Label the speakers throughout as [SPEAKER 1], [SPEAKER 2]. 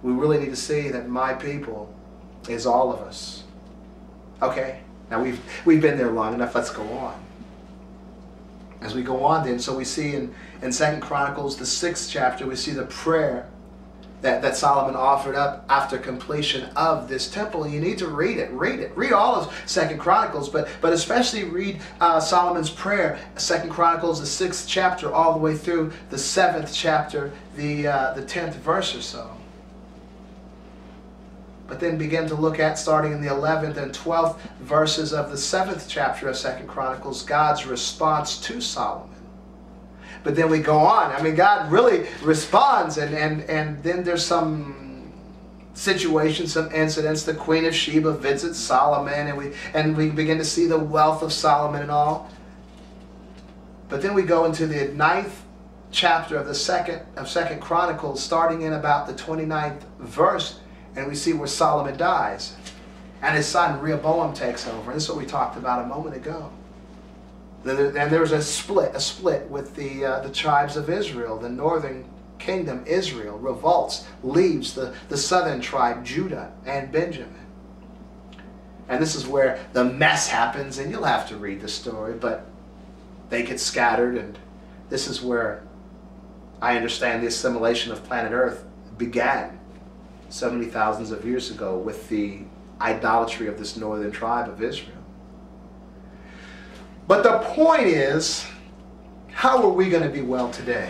[SPEAKER 1] we really need to see that my people is all of us. Okay, now we've been there long enough. Let's go on. As we go on then, so we see in 2 Chronicles, the 6th chapter, we see the prayer that Solomon offered up after completion of this temple. You need to read it. Read all of 2 Chronicles, but especially read Solomon's prayer, 2 Chronicles, the 6th chapter, all the way through the 7th chapter, the 10th verse or so. But then begin to look at, starting in the 11th and 12th verses of the 7th chapter of 2 Chronicles, God's response to Solomon. But then we go on. I mean, God really responds, and then there's some situations, some incidents. The Queen of Sheba visits Solomon, and we begin to see the wealth of Solomon and all. But then we go into the 9th chapter of the 2nd Chronicles, starting in about the 29th verse, and we see where Solomon dies, and his son Rehoboam takes over. And this is what we talked about a moment ago. And there was a split with the tribes of Israel. The northern kingdom, Israel, revolts, leaves the southern tribe, Judah and Benjamin. And this is where the mess happens, and you'll have to read the story, but they get scattered, and this is where I understand the assimilation of planet Earth began so many thousands of years ago with the idolatry of this northern tribe of Israel. But the point is, how are we going to be well today?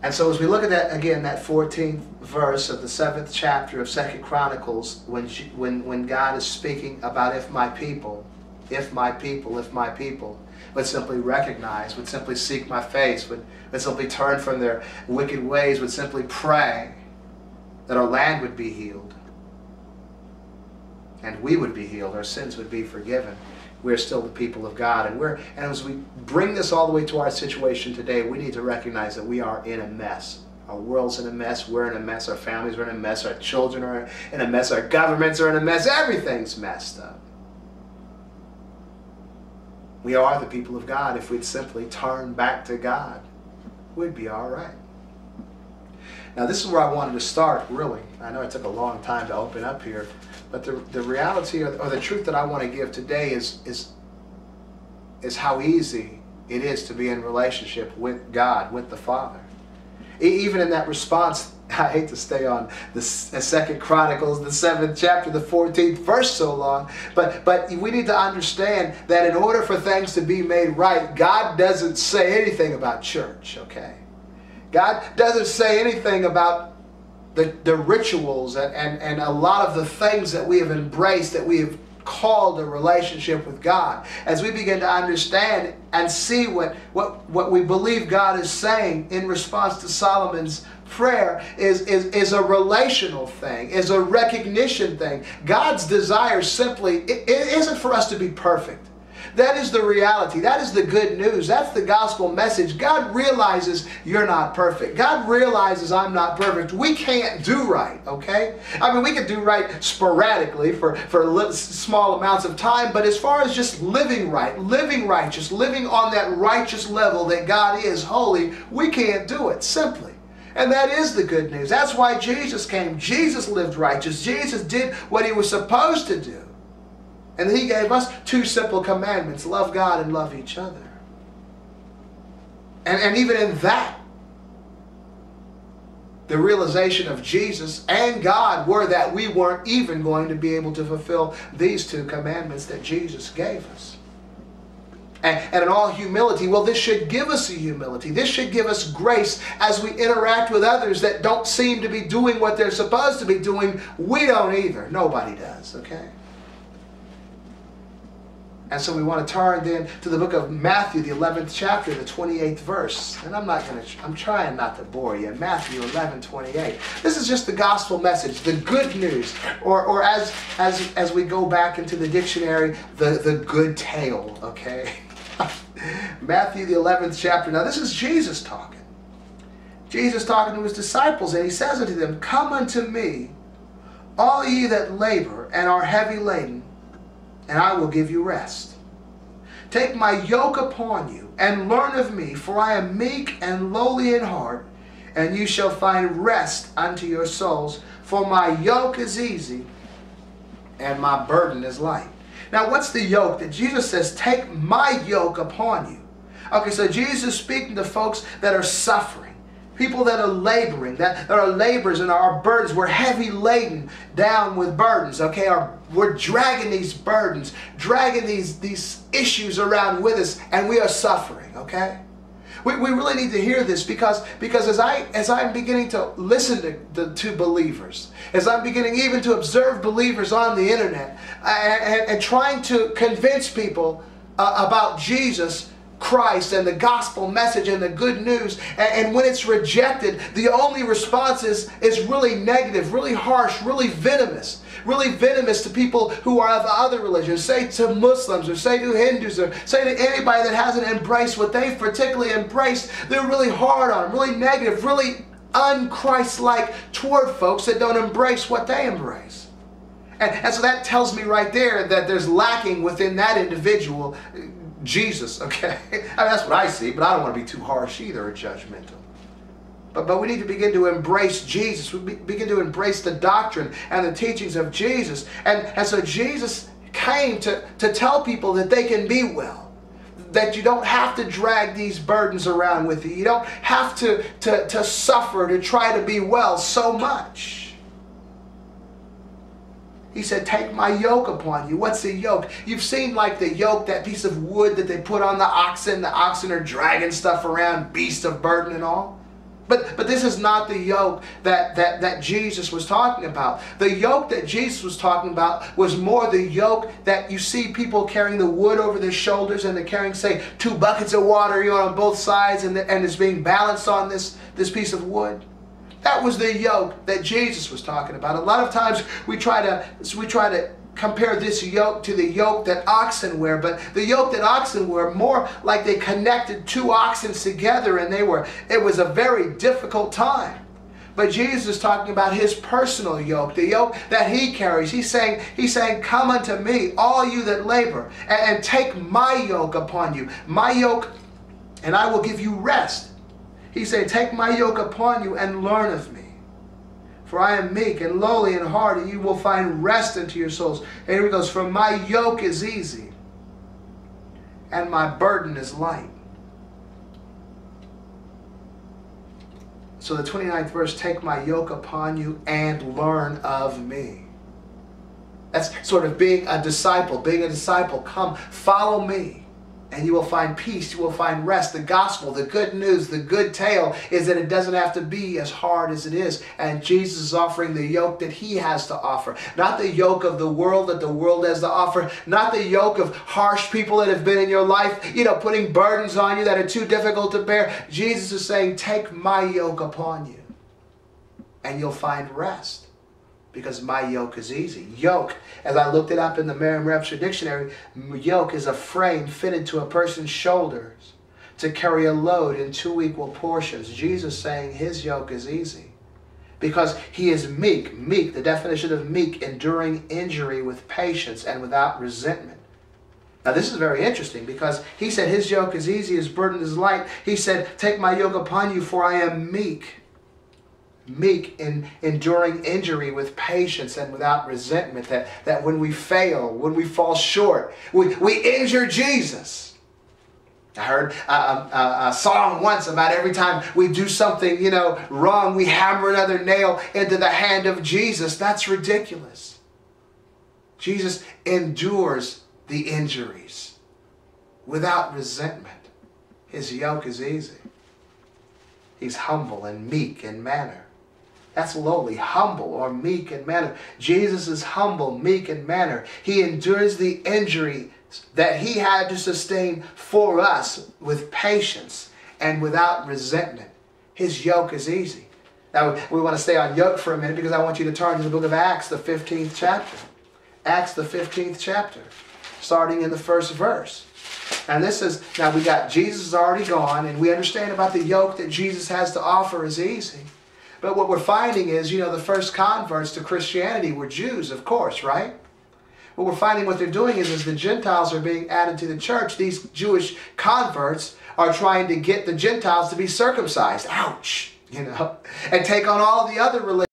[SPEAKER 1] And so as we look at that, again, that 14th verse of the 7th chapter of 2 Chronicles, when God is speaking about if my people would simply recognize, would simply seek my face, would simply turn from their wicked ways, would simply pray, that our land would be healed, and we would be healed, our sins would be forgiven. We're still the people of God, and as we bring this all the way to our situation today, we need to recognize that we are in a mess. Our world's in a mess, we're in a mess, our families are in a mess, our children are in a mess, our governments are in a mess, everything's messed up. We are the people of God. If we'd simply turn back to God, we'd be all right. Now this is where I wanted to start, really. I know it took a long time to open up here, but the reality or the truth that I want to give today is how easy it is to be in relationship with God, with the Father. Even in that response, I hate to stay on the 2 Chronicles, the 7th chapter, the 14th verse so long, but we need to understand that in order for things to be made right, God doesn't say anything about church, okay? God doesn't say anything about the rituals and a lot of the things that we have embraced, that we have called a relationship with God. As we begin to understand and see what we believe God is saying in response to Solomon's prayer is a relational thing, is a recognition thing. God's desire simply it isn't for us to be perfect. That is the reality. That is the good news. That's the gospel message. God realizes you're not perfect. God realizes I'm not perfect. We can't do right, okay? I mean, we can do right sporadically for small amounts of time, but as far as just living right, living righteous, living on that righteous level that God is holy, we can't do it, simply. And that is the good news. That's why Jesus came. Jesus lived righteous. Jesus did what he was supposed to do. And he gave us two simple commandments: love God and love each other. And even in that, the realization of Jesus and God were that we weren't even going to be able to fulfill these two commandments that Jesus gave us. And in all humility, well, this should give us a humility. This should give us grace as we interact with others that don't seem to be doing what they're supposed to be doing. We don't either. Nobody does, okay? And so we want to turn then to the book of Matthew, the 11th chapter, the 28th verse. And I'm trying not to bore you. Matthew 11:28. This is just the gospel message, the good news. Or as we go back into the dictionary, the good tale, okay? Matthew, the 11th chapter. Now this is Jesus talking. Jesus talking to his disciples, and he says unto them, "Come unto me, all ye that labor and are heavy laden, and I will give you rest. Take my yoke upon you, and learn of me, for I am meek and lowly in heart, and you shall find rest unto your souls. For my yoke is easy, and my burden is light. Now, what's the yoke that Jesus says, take my yoke upon you? Okay, so Jesus is speaking to folks that are suffering, people that are laboring, that are laborers and are burdens. We're heavy laden down with burdens, okay? We're dragging these burdens, dragging these issues around with us, and we are suffering, okay? We really need to hear this because as I'm beginning to listen to believers, as I'm beginning even to observe believers on the internet, and trying to convince people about Jesus Christ and the gospel message and the good news, and when it's rejected, the only response is really negative, really harsh, really venomous to people who are of other religions, say to Muslims or say to Hindus or say to anybody that hasn't embraced what they've particularly embraced. They're really hard on them, really negative, really un-Christ-like toward folks that don't embrace what they embrace. And so that tells me right there that there's lacking within that individual Jesus, okay? I mean, that's what I see, but I don't want to be too harsh either or judgmental. But we need to begin to embrace Jesus. We begin to embrace the doctrine and the teachings of Jesus. And so Jesus came to tell people that they can be well. That you don't have to drag these burdens around with you. You don't have to suffer to try to be well so much. He said, take my yoke upon you. What's the yoke? You've seen like the yoke, that piece of wood that they put on the oxen. The oxen are dragging stuff around, beasts of burden and all. But this is not the yoke that Jesus was talking about. The yoke that Jesus was talking about was more the yoke that you see people carrying the wood over their shoulders, and they're carrying, say, 2 buckets of water, on both sides, and it's being balanced on this piece of wood. That was the yoke that Jesus was talking about. A lot of times we try to compare this yoke to the yoke that oxen wear, but the yoke that oxen wear, more like they connected 2 oxen together, and it was a very difficult time. But Jesus is talking about his personal yoke, the yoke that he carries. He's saying, come unto me, all you that labor, and take my yoke upon you, my yoke, and I will give you rest. He said, take my yoke upon you and learn of me. For I am meek and lowly in heart, and you will find rest unto your souls. And here he goes, for my yoke is easy, and my burden is light. So the 29th verse, take my yoke upon you and learn of me. That's sort of being a disciple. Being a disciple, come, follow me. And you will find peace, you will find rest. The gospel, the good news, the good tale is that it doesn't have to be as hard as it is. And Jesus is offering the yoke that he has to offer. Not the yoke of the world that the world has to offer. Not the yoke of harsh people that have been in your life, putting burdens on you that are too difficult to bear. Jesus is saying, take my yoke upon you, and you'll find rest. Because my yoke is easy. Yoke, as I looked it up in the Merriam-Webster dictionary, yoke is a frame fitted to a person's shoulders to carry a load in 2 equal portions. Jesus saying his yoke is easy because he is meek. Meek, the definition of meek, enduring injury with patience and without resentment. Now this is very interesting because he said his yoke is easy, his burden is light. He said, take my yoke upon you, for I am meek. Meek in enduring injury with patience and without resentment. That when we fail, when we fall short, we injure Jesus. I heard a song once about every time we do something, wrong, we hammer another nail into the hand of Jesus. That's ridiculous. Jesus endures the injuries without resentment. His yoke is easy. He's humble and meek in manner. That's lowly, humble, or meek in manner. Jesus is humble, meek in manner. He endures the injury that he had to sustain for us with patience and without resentment. His yoke is easy. Now, we want to stay on yoke for a minute because I want you to turn to the book of Acts, the 15th chapter. Acts, the 15th chapter, starting in the 1st verse. And this is, now we got Jesus is already gone, and we understand about the yoke that Jesus has to offer is easy. But what we're finding is, the first converts to Christianity were Jews, of course, right? What we're finding what they're doing is as the Gentiles are being added to the church, these Jewish converts are trying to get the Gentiles to be circumcised. Ouch! you know, and take on all the other religions.